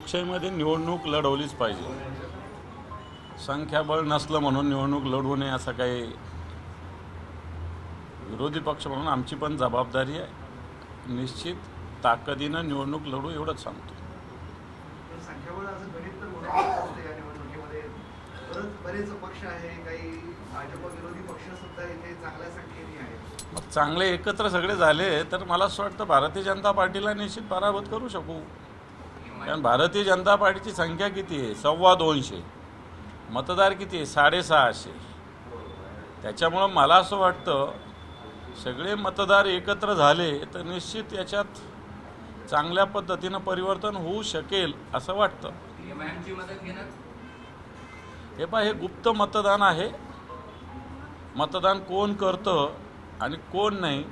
लोकशाहीमध्ये निवडणूक लढवलीच पाहिजे. संख्याबळ नसलं म्हणून निवडणूक लढवू नये असं काही विरोधी पक्ष म्हणून आमची पण जबाबदारी आहे. निश्चित ताकदीनं निवडणूक लढू एवढंच सांगतो. संख्याबळाचं गणित तर महत्त्वाचं असतं या निवडणुकीमध्ये. बरेच पक्ष आहे, काही भाजप विरोधी पक्ष सुद्धा इथे चांगल्या संख्येने आहेत. मग चांगले एकत्र सगळे झाले तर मला असं वाटतं भारतीय जनता पार्टीला निश्चित पराभूत करू शकू. कारण भारतीय जनता पार्टीची संख्या किती आहे? 250. मतदार किती आहे? 650. त्याच्यामुळं मला असं वाटतं सगळे मतदार एकत्र झाले तर निश्चित याच्यात चांगल्या पद्धतीनं परिवर्तन होऊ शकेल असं वाटतं. हे पहा, हे गुप्त मतदान आहे. मतदान कोण करतं आणि कोण नाही,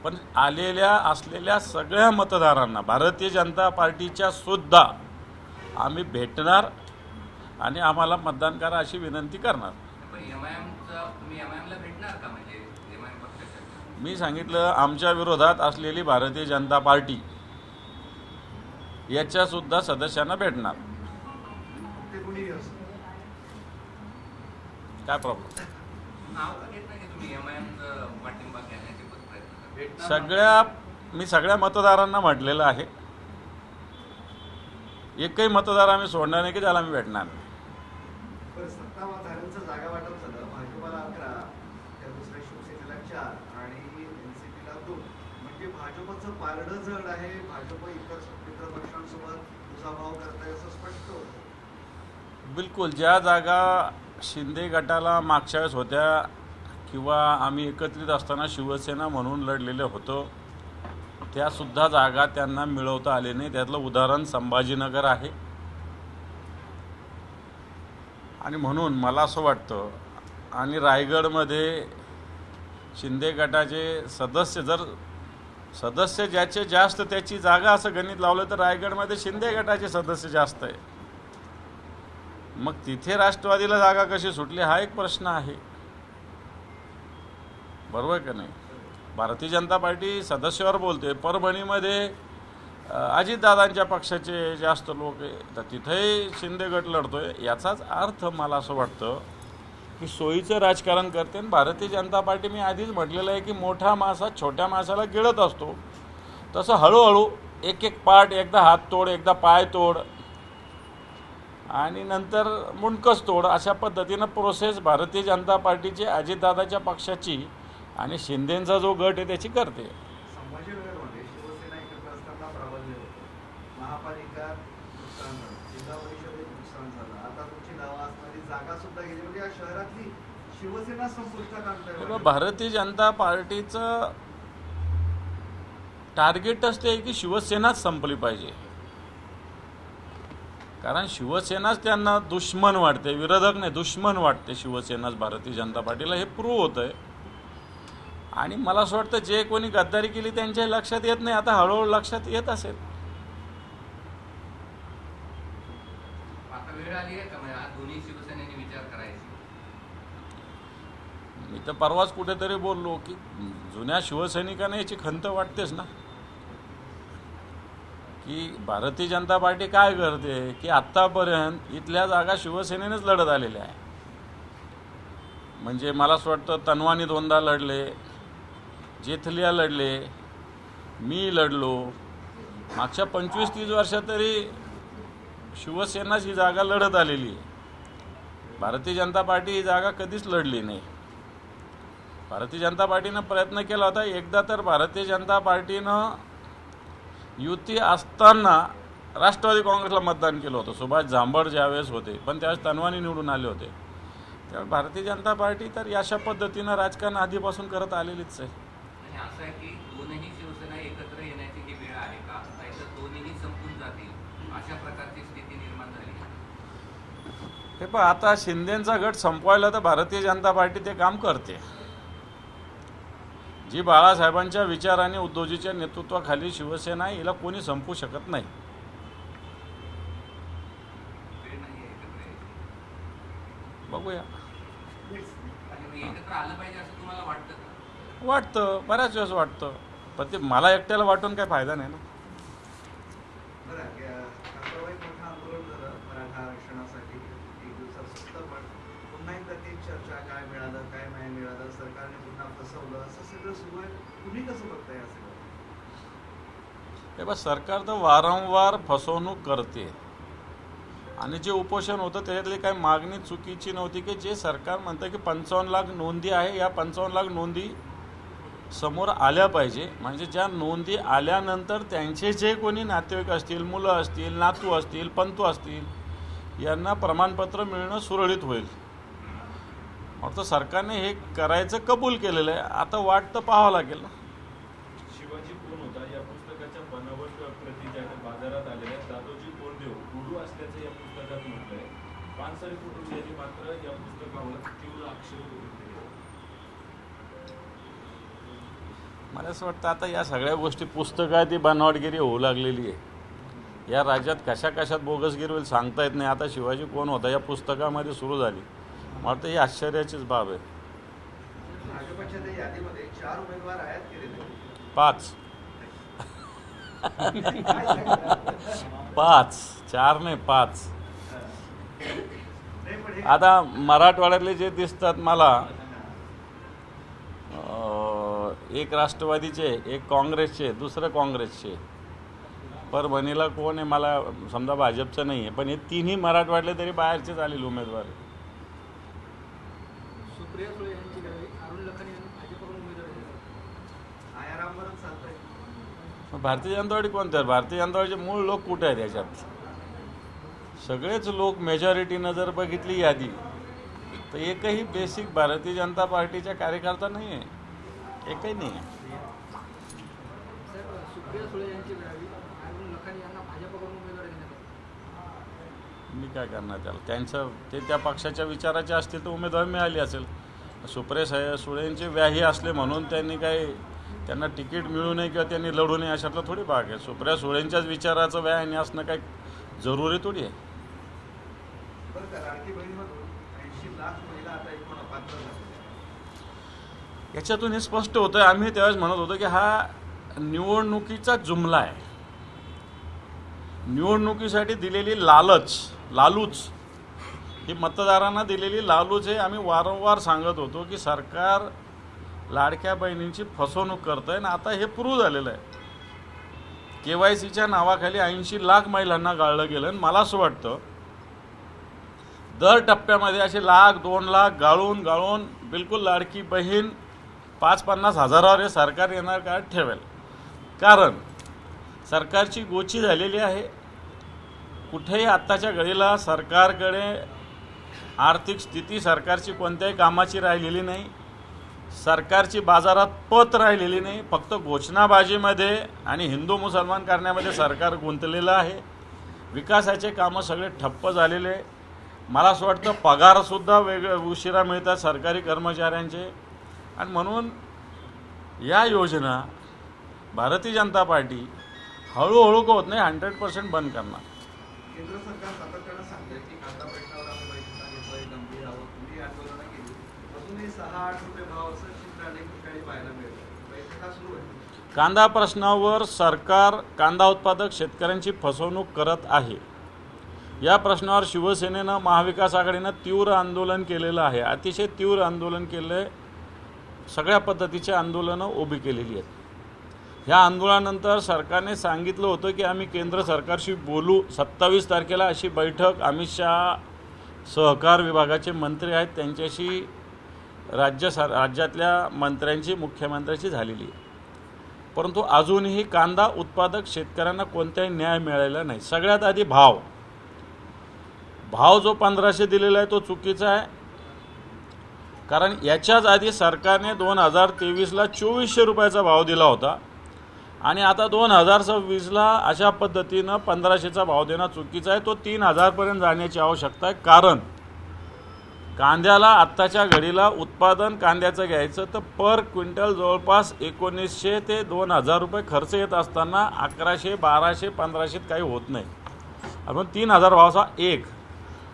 पण असलेल्या सगळ्या मतदारांना भारतीय जनता पार्टीच्या सुद्धा आम्ही भेटणार आणि आम्हाला मतदान करा अशी विनंती करणार. मी सांगितलं आमच्या विरोधात असलेली भारतीय जनता पार्टी याच्या सुद्धा सदस्यांना भेटणार. काय प्रॉब्लेम? मी सगळ्या मतदारांना म्हटलेलं आहे. एकही मतदार आम्ही सोडणार नाही की ज्याला आम्ही भेटणार नाही. जागा वाटप झालं, भाजपला 11, त्या दुसऱ्या शिवसेनेला 4 आणि एनसीपीला 2. म्हणजे भाजपचं पारडं जड आहे. भाजप इतर पक्षांसोबत दुजाभाव करताय असं स्पष्ट होतं. बिलकुल. ज्या जागा शिंदे गटाला मागच्या वेळेस होत्या किंवा आम्ही एकत्रित असताना शिवसेना म्हणून लढलेले होतो त्यासुद्धा जागा त्यांना मिळवता आले नाही. त्यातलं उदाहरण संभाजीनगर आहे. आणि म्हणून मला असं वाटतं आणि रायगडमध्ये शिंदे गटाचे सदस्य ज्याचे जास्त त्याची जागा असं गणित लावलं तर रायगडमध्ये शिंदे गटाचे सदस्य जास्त आहे. मग तिथे राष्ट्रवादीला जागा कशी सुटली हा एक प्रश्न आहे. बरोबर का नाही? भारतीय जनता पार्टी सदस्यावर बोलते. परभणीमध्ये अजितदादांच्या पक्षाचे जास्त लोक आहे तर तिथेही शिंदे गट लढतोय. याचाच अर्थ मला असं वाटतं की सोयीचं राजकारण करते. आणि भारतीय जनता पार्टी मी आधीच म्हटलेलं आहे की मोठा मासा छोट्या मासाला गिळत असतो. तसं हळूहळू एक एक पार्ट, एकदा हात तोड, एकदा पाय तोड आणि नंतर मुंडकच तोड, अशा पद्धतीनं प्रोसेस भारतीय जनता पार्टीची, अजितदादाच्या पक्षाची आणि शिंदेंचा जो गट आहे त्याची करते. संभाजीनगरमध्ये शिवसेना एकत्र असताना प्राबल्य होतं. महापालिका नुकसान झालं, जिल्हा परिषदेत नुकसान झालं. आता तुमची नावं असणारी जागा सुद्धा गेली. म्हणजे या शहरातली शिवसेना संपुष्टात आणताय. भारतीय जनता पार्टीचं टार्गेटच ते की शिवसेनाच संपली पाहिजे. कारण शिवसेनाच त्यांना दुश्मन वाटते, विरोधक नाही दुश्मन वाटते शिवसेनाच भारतीय जनता पार्टीला. हे प्रूव्ह होतं आहे. आणि मला असं वाटतं जे कोणी गद्दारी केली त्यांच्या लक्षात येत नाही, आता हळूहळू लक्षात येत असेल. मी तर परवाच कुठेतरी बोललो की जुन्या शिवसैनिकांना याची खंत वाटतेच ना की भारतीय जनता पार्टी काय करते की आत्तापर्यंत इथल्या जागा शिवसेनेनेच लढत आलेल्या आहे. म्हणजे मला असं वाटतं तनवानी 2दा लढले, जेथलिया लढले, मी लढलो. मागच्या 25-30 वर्षात तरी शिवसेनाच ही जागा लढत आलेली आहे. भारतीय जनता पार्टी ही जागा कधीच लढली नाही. भारतीय जनता पार्टीनं प्रयत्न केला होता. एकदा तर भारतीय जनता पार्टीनं युती असताना राष्ट्रवादी काँग्रेसला मतदान केलं होतं. सुभाष झांबड ज्यावेळेस होते, पण त्यावेळेस तनवानी निवडून आले होते. त्यावेळेस भारतीय जनता पार्टी तर अशा पद्धतीनं राजकारण आधीपासून करत आलेलीच आहे. असं आहे की दोनही शिवसेना एकत्र येण्याची ही वेळ आहे का? नाहीतर दोन्ही संपून जातील अशा प्रकारची स्थिती निर्माण झाली? हे पण आता शिंदेंचा गट संपवायला तर भारतीय जनता पार्टी ते काम करते. जी बाळासाहेबांच्या विचार आणि उद्धवजीच्या नेतृत्वाखाली शिवसेना हिला कोणी संपवू शकत नाही. बघूया. एकत्र आलं पाहिजे असं तुम्हाला वाटतं का? वाटतं, बऱ्याच वेळेस वाटतं. पण ते मला एकट्याला वाटून काही फायदा नाही ना. बरं चर्चा, काय मिळालं काय नाही मिळालं, सरकारने पुन्हा फसवलं, असं सगळं सुरू आहे. तुम्ही कसं बघताय असं? हे बघ, सरकार तर वारंवार फसवणूक करते आणि जे उपोषण होतं त्याच्यातली काही मागणी चुकीची नव्हती की जे सरकार म्हणतं की 55 लाख नोंदी आहे, या 55 लाख नोंदी समोर आल्या पाहिजे. म्हणजे ज्या नोंदी आल्यानंतर त्यांचे जे कोणी नातेवाईक असतील, मुलं असतील, नातू असतील, पंतू असतील, यांना प्रमाणपत्र मिळणं सुरळीत होईल. तर सरकारने हे करायचं कबूल केलेलं आहे. आता वाट तर पाहावं लागेल ना. शिवाजी कोण होता या पुस्तकाच्या बनावट प्रती ज्या बाजारात आलेल्या दादोजी कोंडदेव गुरु असल्याचं या पुस्तकात म्हटलंय. पानसरे कुटुंबियांनी मात्र या पुस्तकावर तीव्र आक्षेप घेतले. मला असं वाटतं आता या सगळ्या गोष्टी पुस्तकात बनावटगिरी होऊ लागलेली आहे. या राज्यात कशा कशात बोगसगिरी होईल सांगता येत नाही. आता शिवाजी कोण होता या पुस्तकामध्ये सुरू झाली. मला वाटतं ही आश्चर्याचीच बाब आहे. भाजपच्या त्या यादीमध्ये 4 उमेदवार आयात केलेले 5 काय सांगता? 5 4 नाही 5. नाही, पण हे आता मराठवाड्यातले जे दिसतात मला, एक राष्ट्रवादीचे, एक काँग्रेसचे, दुसरं काँग्रेसचे, परभणीला कोण आहे मला समजा भाजपचं नाही आहे, पण हे तिन्ही मराठवाडले तरी बाहेरचेच आलेले उमेदवार आहे. सुप्रिया सुळे यांची गावी अरुण लखन यांनी भाजपकडून उमेदवारी दिली. आयारामवरच चालतंय. मग भारतीय जनता पार्टी कोणत्या? भारतीय जनता पार्टीचे मूळ लोक कुठे आहेत याच्यात? सगळेच लोक मेजॉरिटीनं जर बघितली यादी तर एकही बेसिक भारतीय जनता पार्टीच्या कार्यकर्ता नाही आहे, एकही नाही आहे. साहेब, सुप्रिया सुळे यांची गावी अरुण लखन यांना भाजपकडून उमेदवारी देण्यात आली. मी काय करणार त्याला? त्यांचं ते त्या पक्षाच्या विचाराचे असतील तर उमेदवारी मिळाली असेल. सुप्रिया सुळेंचे व्याही असले म्हणून त्यांनी काही त्यांना तिकीट मिळू नये किंवा त्यांनी लढू नये अशातला थोडी भाग आहे. सुप्रिया सुळेंच्याच विचाराचं व्याही असणं काही जरुरी थोडी आहे. बरं का, लाडकी बहीणमधून 80 लाख महिला आता एकूण पात्र झालेल्या आहेत. याच्यातून हे स्पष्ट होतं आहे, आम्ही त्यावेळेस म्हणत होतो की हा निवडणुकीचा जुमला आहे. निवडणुकीसाठी दिलेली लालूच ही मतदारांना दिलेली लालूच आहे. आम्ही वारंवार सांगत होतो की सरकार लाडक्या बहिणींची फसवणूक करतं आहे आणि आता हे प्रूव्ह झालेलं आहे. KYCच्या नावाखाली 80 लाख महिलांना गाळलं गेलं. आणि मला असं वाटतं दर टप्प्यामध्ये असे 1,00,000 2,00,000 गाळून बिलकुल लाडकी बहीण 50-50 हजारावर हे सरकार येणार काळात ठेवेल. कारण सरकारची गोची झालेली आहे. कुठेही आत्ताच्या घडीला सरकारकडे आर्थिक स्थिती सरकारची कोणत्याही कामाची राहिलेली नाही. सरकारची बाजारात पत राहिलेली नाही. फक्त घोषणाबाजीमध्ये आणि हिंदू मुसलमान करण्यामध्ये सरकार गुंतलेलं आहे. विकासाचे कामं सगळे ठप्प झालेले. मला असं वाटतं पगारसुद्धा उशिरा मिळतात सरकारी कर्मचाऱ्यांचे. आणि म्हणून या योजना भारतीय जनता पार्टी हळूहळू का होत नाही 100% बंद करणार. केंद्र सरकार सातत्यानं सांगतंय की कांदा प्रश्नावर आम्ही बैठका घेतोय, गंभीर आहोत, तुम्ही आंदोलनं केली, अजूनही 6-8 रुपये भाव असं चित्र अनेक ठिकाणी पाहायला मिळतं. बैठका सुरू आहे. कांदा प्रश्नावर सरकार कांदा उत्पादक शेतकऱ्यांची फसवणूक करत आहे. या प्रश्नावर शिवसेनेनं, महाविकास आघाडीनं तीव्र आंदोलन केलेलं आहे. अतिशय तीव्र आंदोलन केलं आहे. सगळ्या पद्धतीची आंदोलनं उभी केलेली आहेत. ह्या आंदोलनानंतर सरकारने सांगितलं होतं की आम्ही केंद्र सरकारशी बोलू. 27 तारखेला अशी बैठक अमित शहा सहकार विभागाचे मंत्री आहेत त्यांच्याशी राज्यातल्या मंत्र्यांची, मुख्यमंत्र्यांची झालेली आहे. परंतु अजूनही कांदा उत्पादक शेतकऱ्यांना कोणताही न्याय मिळालेला नाही. सगळ्यात आधी भाव जो 1500 दिलेला आहे तो चुकीचा आहे. कारण याच्याच आधी सरकारने 2023ला 2400 रुपयाचा भाव दिला होता आणि आता 2026ला अशा पद्धतीनं 1500चा भाव देणं चुकीचा आहे. तो 3000पर्यंत जाण्याची आवश्यकता आहे. कारण कांद्याला आत्ताच्या घडीला उत्पादन कांद्याचं घ्यायचं तर पर क्विंटल जवळपास 1900 ते 2000 रुपये खर्च येत असताना 1100, 1200, 1500 काही होत नाही. आपण 3000 भावाचा एक.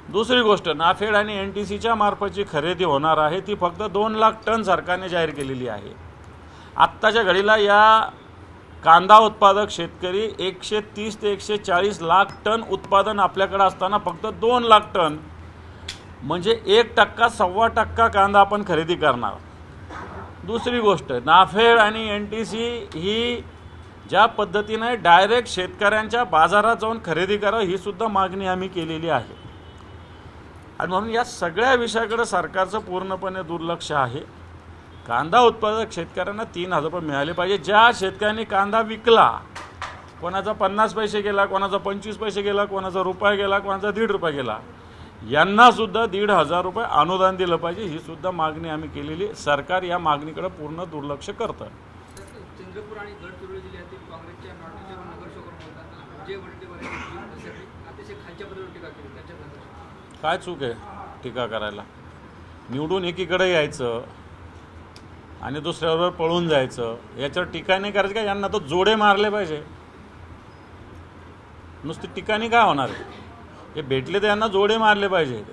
दुसरी गोष्ट, नाफेड आणि NTCच्या मार्फतची खरेदी होणार आहे ती फक्त 2 लाख टन सरकारने जाहीर केलेली आहे. आत्ताच्या घडीला या कांदा उत्पादक शेतकरी 130 ते 140 लाख टन उत्पादन आपल्याकडे असताना फक्त 2 लाख टन म्हणजे 1% 1.25% कांदा आपण खरेदी करणार. दुसरी गोष्ट, नाफेड आणि NTC ही ज्या पद्धतीने डायरेक्ट शेतकऱ्यांच्या बाजारात जाऊन खरेदी करावं ही सुद्धा मागणी आम्ही केलेली आहे. आणि म्हणून या सगळ्या विषयाकडे सरकारचं पूर्णपणे दुर्लक्ष आहे. कांदा उत्पादक शेतकऱ्यांना 3,000 रुपये मिळाले पाहिजे. ज्या शेतकऱ्यांनी कांदा विकला, कोणाचा 50 पैसे गेला, कोणाचा 25 पैसे गेला, कोणाचा रुपया गेला, कोणाचा ₹1.5 गेला, यांनासुद्धा 1,500 रुपये अनुदान दिलं पाहिजे. ही सुद्धा मागणी आम्ही केलेली. सरकार या मागणीकडे पूर्ण दुर्लक्ष करतं. चंद्रपूर आणि गडचिरोली जिल्ह्यातील काँग्रेसच्या नॉर्थ ईस्टच्या नगरसेवक बोलतात विजय वडेट्टीवार यांनी अतिशय खालच्या पद्धतीवर टीका केली. त्याच्याबद्दल काय चूक आहे टीका करायला? निवडून एकीकडे यायचं आणि दुसऱ्याबरोबर पळून जायचं, याच्यावर टीका नाही करायची का? यांना तो जोडे मारले पाहिजे. नुसती टीकाने काय होणार आहे? हे भेटले तर यांना जोडे मारले पाहिजे.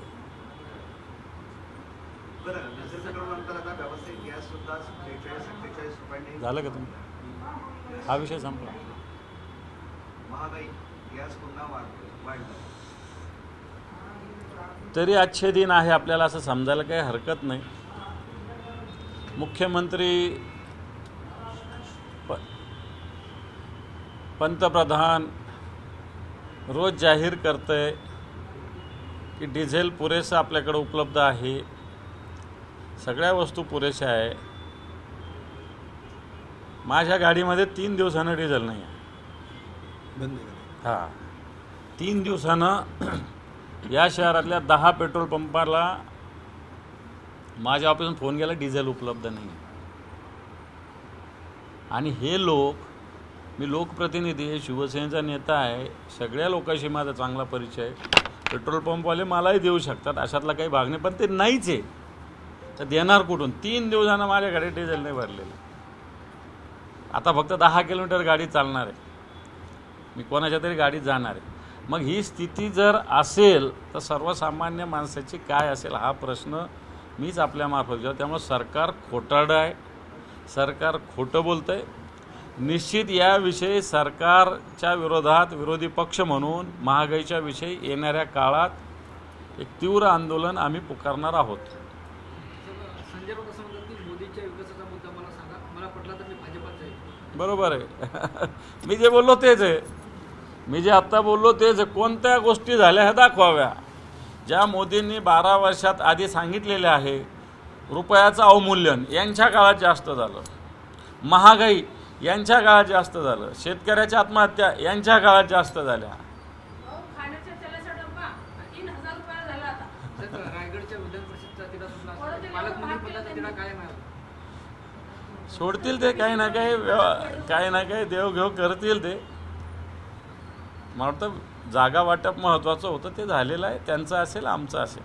बरं, डिझेल पेट्रोलनंतर आता व्यावसायिक गॅस सुद्धा 43-47 रुपयांनी झालं का तुम्ही? हा विषय संपला. महागाई, गॅस पुन्हा वाढलं. तरी आजचे दिन आहे आपल्याला असं समजायला काही हरकत नाही. मुख्यमंत्री पंतप्रधान रोज जाहीर करतंय की डिझेल पुरेसं आपल्याकडे उपलब्ध आहे, सगळ्या वस्तू पुरेशा आहे. माझ्या गाडीमध्ये 3 दिवसानं डिझेल नाही आहे. हां, 3 दिवसानं या शहरातल्या 10 पेट्रोल पंपाला माझ्या ऑफिसून फोन गेला, डिझेल उपलब्ध नाही. आणि हे लोक, मी लोकप्रतिनिधी आहे, शिवसेनेचा नेता आहे, सगळ्या लोकांशी माझा चांगला परिचय आहे. पेट्रोल पंपवाले मलाही देऊ शकतात, अशातला काही भाग नाही, पण ते नाहीच आहे. तर देणार कुठून? 3 दिवसानं माझ्या गाडीत डिझेल नाही भरलेलं. आता फक्त 10 किलोमीटर गाडी चालणार आहे, मी कोणाच्या तरी गाडीत जाणार आहे. मग ही स्थिती जर असेल तर सर्वसामान्य माणसाची काय असेल हा प्रश्न मीच आपल्यामार्फत विचारतो. त्यामुळे सरकार खोटारडं आहे, सरकार खोटं बोलतं आहे. निश्चित याविषयी सरकारच्या विरोधात विरोधी पक्ष म्हणून महागाईच्या विषयी येणाऱ्या काळात एक तीव्र आंदोलन आम्ही पुकारणार आहोत. संजय राऊत असं म्हणतात की मोदींच्या विकासाचा मुद्दा मला सांगा, मला पटला तर मी भाजपात जाईल. बरोबर आहे. मी जे बोललो तेच आहे. मी जे आत्ता बोललो तेच आहे. कोणत्या गोष्टी झाल्या ह्या दाखवाव्या. ज्या मोदींनी 12 वर्षात आधी सांगितलेले आहे, रुपयाचं अवमूल्यन यांच्या काळात जास्त झालं, महागाई यांच्या काळात जास्त झालं, शेतकऱ्याच्या आत्महत्या यांच्या काळात जास्त झाल्या. खाण्याच्या तेलाचा डब्बा 3,000 रुपयाला झाला आता. तर रायगडच्या विधान परिषदचा तिढा सुटला असेल, पालकमंत्री पदाचा तिढा काय मिळाला? सोडतील ते, काही ना काही देवघेव करतील ते. मला वाटतं जागा वाटप महत्त्वाचं होतं, ते झालेलं आहे. त्यांचं असेल, आमचं असेल.